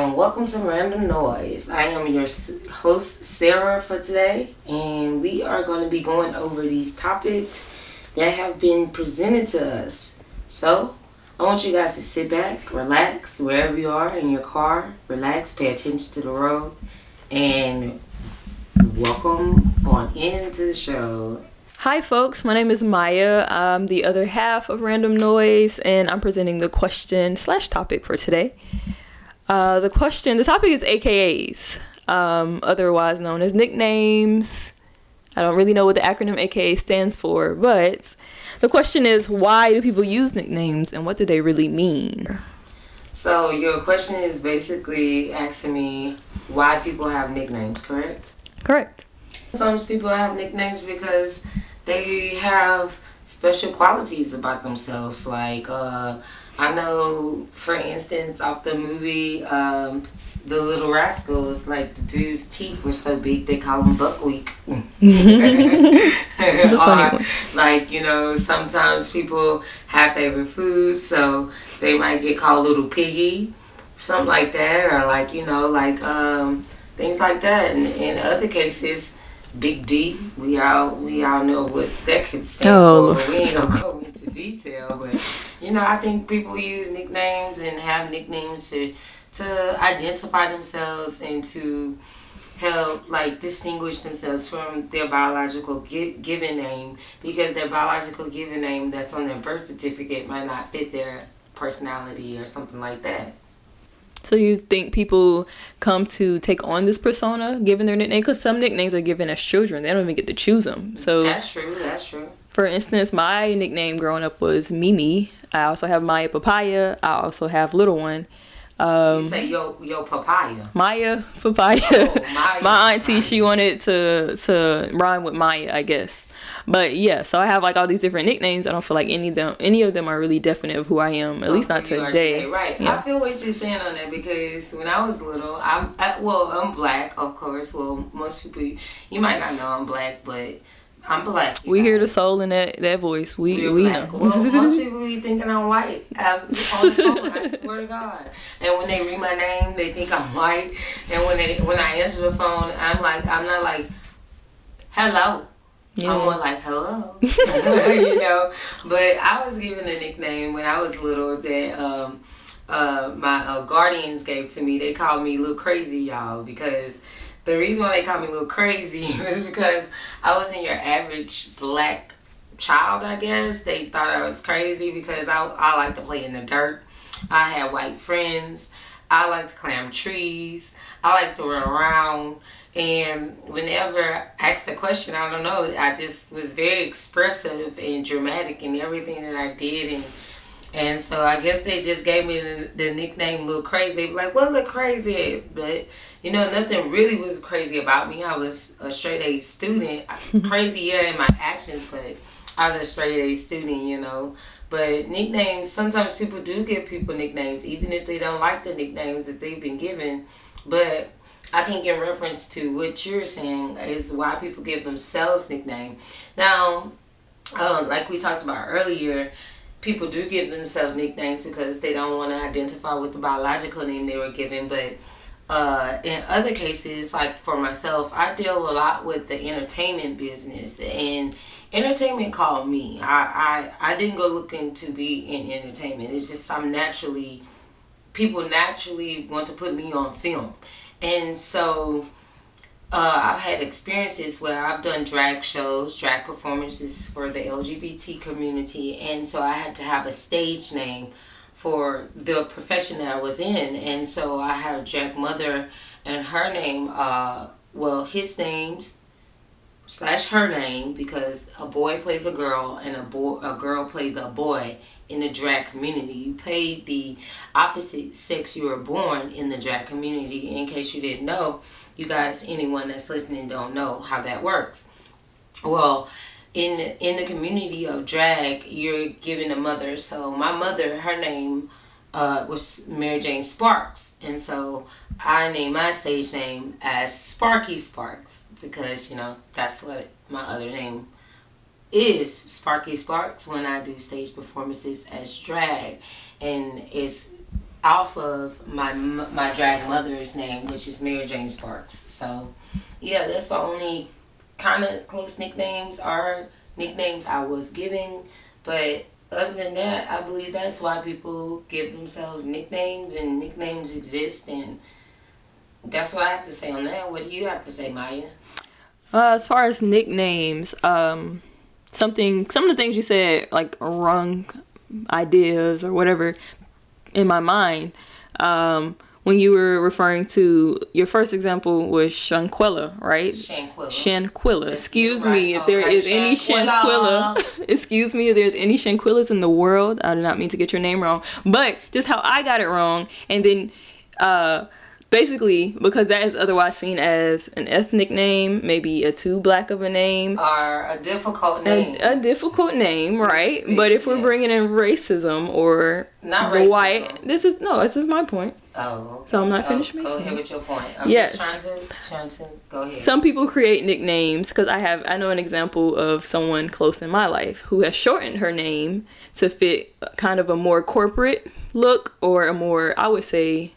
and welcome to Random Noise. I am your host, Sarah, for today, and we are going to be going over these topics that have been presented to us. So, I want you guys to sit back, relax, wherever you are in your car, relax, pay attention to the road, and welcome on into the show. Hi, folks. My name is Maya. I'm the other half of Random Noise, and I'm presenting the question/topic for today. The topic is AKAs, otherwise known as nicknames. I don't really know what the acronym AKA stands for, but the question is, why do people use nicknames, and what do they really mean? So, your question is basically asking me why people have nicknames, correct? Correct. Sometimes people have nicknames because they have special qualities about themselves. Like, I know, for instance, off the movie, The Little Rascals, like, the dude's teeth were so big they call him Buckwheat. It's a funny one. Like, sometimes people have favorite foods, so they might get called Little Piggy, something like that, or like, things like that. And in other cases, Big D, we all know what that could stand for, but we ain't gonna go into detail. But I think people use nicknames and have nicknames to identify themselves and to help distinguish themselves from their biological given name, because their biological given name that's on their birth certificate might not fit their personality or something like that. So you think people come to take on this persona, given their nickname? Because some nicknames are given as children. They don't even get to choose them. So That's true. For instance, my nickname growing up was Mimi. I also have Maya Papaya. I also have Little One. You say yo papaya. Maya Papaya. Maya, my auntie, Maya. she wanted to rhyme with Maya, I guess. But yeah, so I have all these different nicknames. I don't feel like any of them are really definite of who I am. At least not today. Right. Yeah. I feel what you're saying on that, because when I was little, I'm black, of course. Well, most people, you might not know I'm black, but I'm black. We hear the soul in that voice. We know. Well, most people be thinking I'm white. On the phone, I swear to God. And when they read my name, they think I'm white. And when I answer the phone, I'm not like, hello. Yeah. I'm more like, hello. But I was given a nickname when I was little that my guardians gave to me. They called me Little Crazy, y'all, because the reason why they called me Little Crazy was because I wasn't your average black child, I guess. They thought I was crazy because I like to play in the dirt. I had white friends. I like to climb trees. I like to run around. And whenever I asked a question, I don't know, I just was very expressive and dramatic in everything that I did. And so I guess they just gave me the nickname Little Crazy. They were like, what Little Crazy? But, nothing really was crazy about me. I was a straight A student. Crazy, in my actions, but I was a straight A student, But nicknames, sometimes people do give people nicknames, even if they don't like the nicknames that they've been given. But I think in reference to what you're saying is why people give themselves nickname. Now, like we talked about earlier, people do give themselves nicknames because they don't want to identify with the biological name they were given. But in other cases, like for myself, I deal a lot with the entertainment business, and entertainment called me. I didn't go looking to be in entertainment. It's just people naturally want to put me on film. And so I've had experiences where I've done drag shows, drag performances for the LGBT community, and so I had to have a stage name for the profession that I was in. And so I have Drag Mother, and her name, his name's / her name, because a boy plays a girl and a girl plays a boy in the drag community. You play the opposite sex you were born in the drag community. In case you didn't know, you guys, anyone that's listening don't know how that works. Well, in the community of drag, you're given a mother. So my mother, her name was Mary Jane Sparks, and so I named my stage name as Sparky Sparks, because that's what my other name is, Sparky Sparks, when I do stage performances as drag. And off of my drag mother's name, which is Mary Jane Sparks. So, yeah, that's the only kind of close nicknames I was giving. But other than that, I believe that's why people give themselves nicknames, and nicknames exist, and that's what I have to say on that. What do you have to say, Maya? As far as nicknames, some of the things you said, like wrong ideas or whatever in my mind. When you were referring to your first example was Shanquella, right? Shanquella. Excuse me if there is any Shanquella. Excuse me if there's any Shanquillas in the world. I do not mean to get your name wrong, but just how I got it wrong, and then basically because that is otherwise seen as an ethnic name, maybe a too black of a name, or a difficult name. A difficult name, right? But if we're bringing in racism or not the racism. White, this is my point. Oh, okay. So I'm not finished making. Go ahead with your point. I'm yes. just trying to go ahead. Some people create nicknames because I know an example of someone close in my life who has shortened her name to fit kind of a more corporate look, or a more, I would say,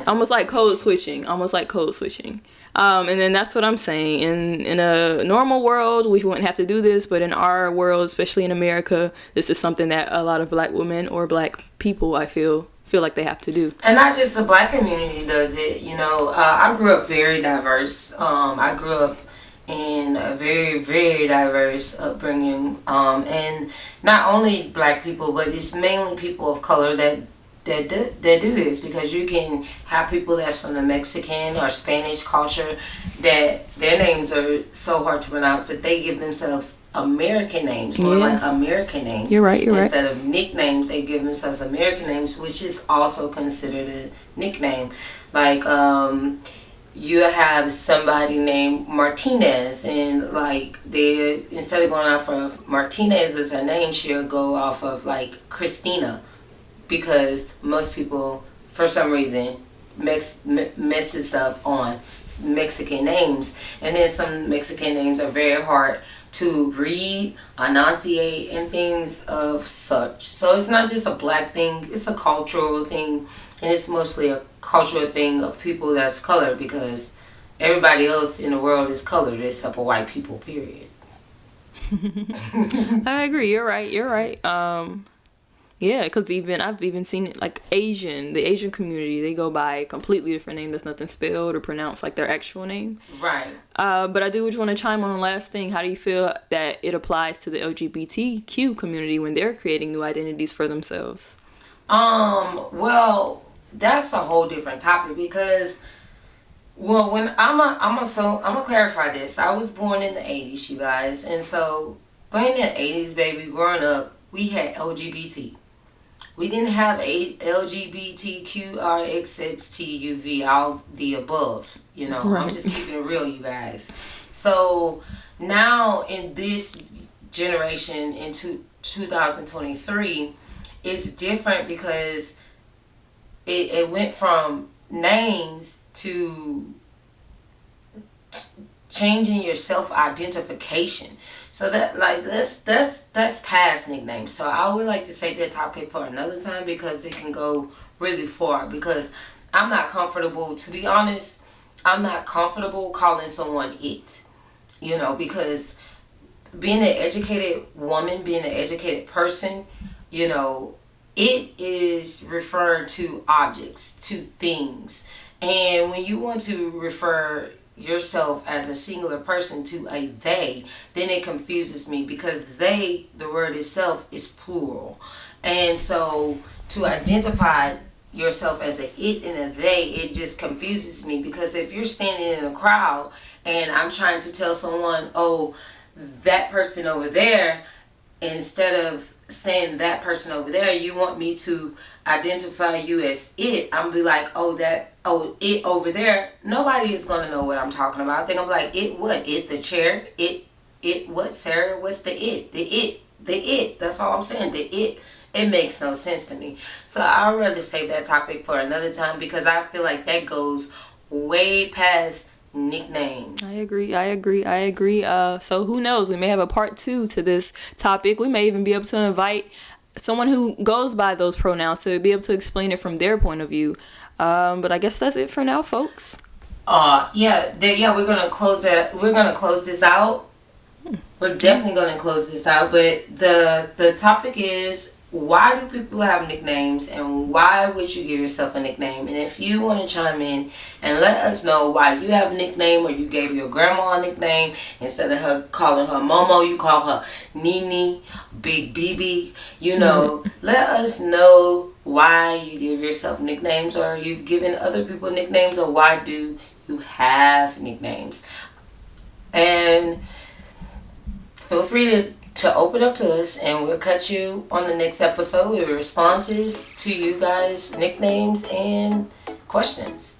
almost like code switching. And then that's what I'm saying. In a normal world, we wouldn't have to do this, but in our world, especially in America, this is something that a lot of black women or black people, I feel like they have to do. And not just the black community does it. I grew up very diverse. I grew up in a very, very diverse upbringing. And not only black people, but it's mainly people of color that do this, because you can have people that's from the Mexican or Spanish culture that their names are so hard to pronounce that they give themselves American names, or like American names. You're right. Instead of nicknames, they give themselves American names, which is also considered a nickname. Like you have somebody named Martinez, and like they, instead of going off of Martinez as a name, she'll go off of like Christina, because most people, for some reason, messes up on Mexican names. And then some Mexican names are very hard to read, enunciate, and things of such. So it's not just a black thing, it's a cultural thing, and it's mostly a cultural thing of people that's colored, because everybody else in the world is colored except for white people, period. I agree. You're right. Yeah, because I've even seen it, like the Asian community, they go by a completely different name that's nothing spelled or pronounced like their actual name. Right. But I do just want to chime on the last thing. How do you feel that it applies to the LGBTQ community when they're creating new identities for themselves? Well, that's a whole different topic, because when I'm gonna clarify this. I was born in the 80s, you guys, and so in the 80s, baby, growing up, we had LGBT. We didn't have LGBTQRXXTUV, all the above. Right. I'm just keeping it real, you guys. So now in this generation, in 2023, it's different, because it went from names to changing your self-identification. So that's past nicknames. So I would like to save that topic for another time, because it can go really far. Because I'm not comfortable, to be honest, calling someone it. Because being an educated woman, being an educated person, it is referring to objects, to things. And when you want to refer yourself as a singular person to a they, then it confuses me, because they, the word itself, is plural. And so to identify yourself as a it and a they, it just confuses me, because if you're standing in a crowd and I'm trying to tell someone, oh, that person over there, instead of saying that person over there, you want me to identify you as it. I'm be like, it over there. Nobody is gonna know what I'm talking about. They're gonna be like, it what? It the chair? It what, Sarah? What's the it? The it. That's all I'm saying. The it. It makes no sense to me. So I'd rather save that topic for another time, because I feel like that goes way past nicknames. I agree. So who knows? We may have a part 2 to this topic. We may even be able to invite someone who goes by those pronouns to be able to explain it from their point of view. But I guess that's it for now, folks. We're gonna close that. We're gonna close this out. We're definitely gonna close this out. But the topic is, why do people have nicknames, and why would you give yourself a nickname? And if you want to chime in and let us know why you have a nickname, or you gave your grandma a nickname, instead of her calling her Momo, you call her Nini, Big BB. Let us know why you give yourself nicknames, or you've given other people nicknames, or why do you have nicknames. And feel free to open up to us, and we'll catch you on the next episode with responses to you guys' nicknames and questions.